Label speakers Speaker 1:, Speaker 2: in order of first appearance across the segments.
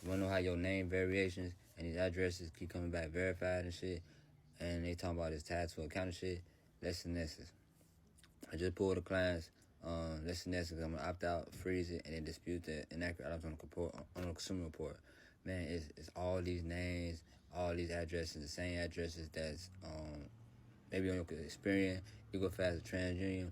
Speaker 1: You wanna know how your name variations and these addresses keep coming back verified and shit, and they talking about this tax for account and shit? LexisNexis. I just pulled a client's LexisNexis. I'm gonna opt out, freeze it, and then dispute the inaccurate items on the consumer report. Man, it's all these names, all these addresses, the same addresses that's maybe on your Experian, Equifax, or TransUnion.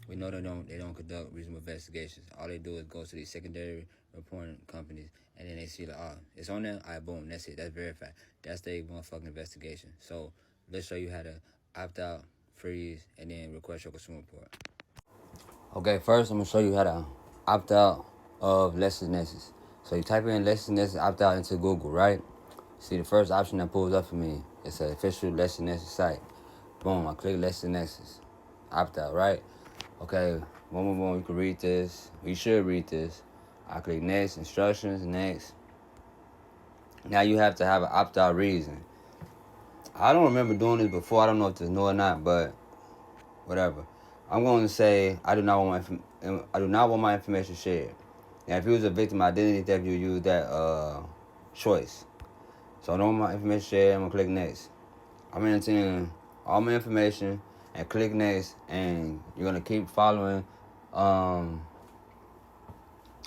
Speaker 1: We know they don't conduct reasonable investigations. All they do is go to these secondary reporting companies, and then they see like, oh, it's on there. All right, boom, that's it. That's verified. That's their motherfucking investigation. So let's show you how to opt out, freeze, and then request your consumer report. Okay, first I'm gonna show you how to opt out of LexisNexis. So you type in LexisNexis opt out into Google, right? See the first option that pulls up for me. It's an official LexisNexis site. Boom, I click LexisNexis. Opt out, right? Okay, boom, you can read this. You should read this. I click next, instructions, next. Now you have to have an opt out reason. I don't remember doing this before. I don't know if there's no or not, but whatever. I'm going to say I do not want my information shared. Now, if you was a victim identity theft, you use that choice. So I don't want my information shared. I'm gonna click next. I'm entering all my information and click next, and you're gonna keep following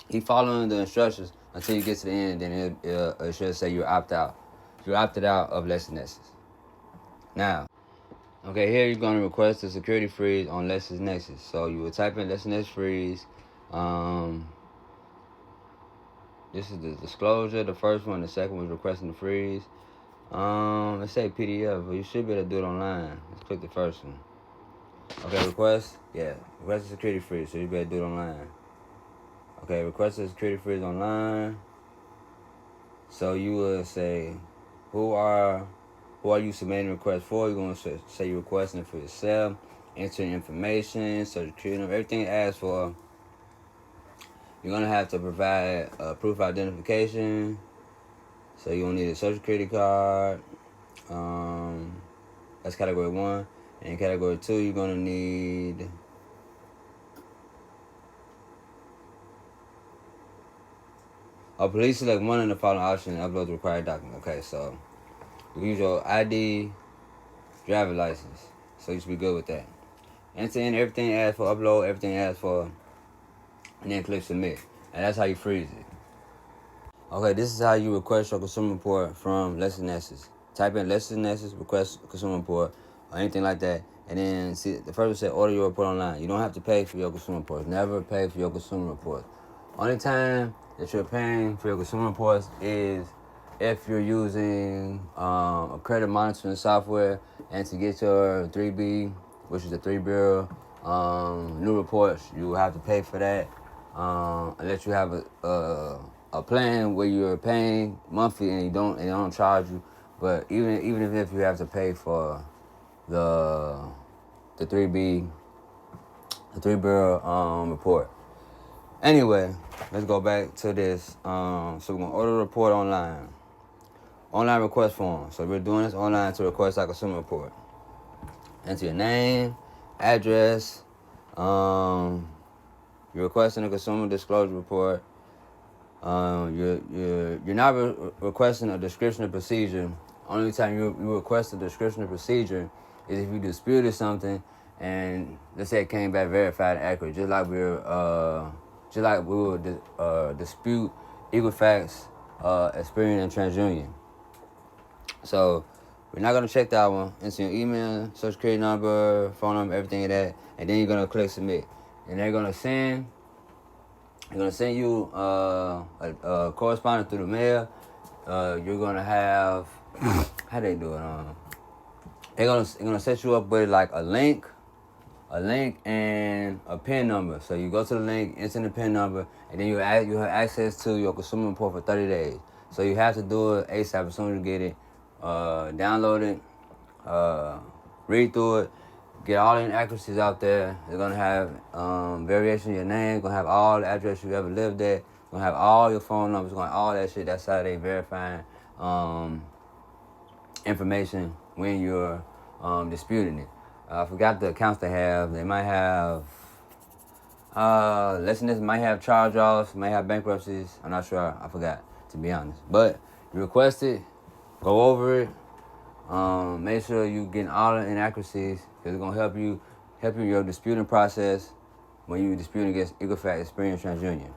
Speaker 1: the instructions until you get to the end. Then it should say you opt out. You opted out of LexisNexis. Now, okay, here you're gonna request a security freeze on LexisNexis. So you will type in LexisNexis freeze. This is the disclosure. The first one, the second was requesting the freeze. Let's say PDF, but you should be able to do it online. Let's click the first one. Okay, request a security freeze, so you better do it online. Okay, request a security freeze online. So you will say, who are you submitting a request for? You're going to say you're requesting it for yourself. Enter information, social security number, everything it asks for. You're going to have to provide proof of identification. So you're going to need a social security card. That's category 1. And in category 2, you're going to need please select one of the following options and upload the required document. Okay, so you can use your ID, driver license. So you should be good with that. Enter in everything it asks for, upload everything it asks for, and then click submit. And that's how you freeze it. Okay, this is how you request your consumer report from LexisNexis. Type in LexisNexis request consumer report or anything like that. And then see the first one said order your report online. You don't have to pay for your consumer reports. Never pay for your consumer reports. Only time that you're paying for your consumer reports is if you're using a credit monitoring software, and to get your 3B, which is the 3-bureau new reports, you will have to pay for that. Unless you have a plan where you're paying monthly and they don't charge you. But even if you have to pay for the 3B, the 3-bureau report. Anyway, let's go back to this. So we're gonna order a report online. Online request form. So we're doing this online to request our consumer report. Enter your name, address. You're requesting a consumer disclosure report. You're not requesting a description of procedure. Only time you request a description of procedure is if you disputed something, and let's say it came back verified and accurate, just like we would dispute Equifax, Experian, and TransUnion. So we're not gonna check that one. Enter your email, social security number, phone number, everything of that, and then you're gonna click submit. And they're gonna send you a correspondence through the mail. You're gonna have how they do it. They're gonna set you up with like a link and a PIN number. So you go to the link, enter the PIN number, and then you have access to your consumer report for 30 days. So you have to do it ASAP as soon as you get it. Download it, read through it, get all the inaccuracies out there. They're gonna have variation of your name, gonna have all the address you ever lived at, gonna have all your phone numbers, gonna have all that shit. That's how they verifying information when you're disputing it. I forgot the accounts they have. They might have LexisNexis might have charge-offs, might have bankruptcies. I'm not sure. I forgot. to be honest. But you request it, go over it. Make sure you getting all the inaccuracies because it's gonna help you in your disputing process when you disputing against Equifax Experience TransUnion.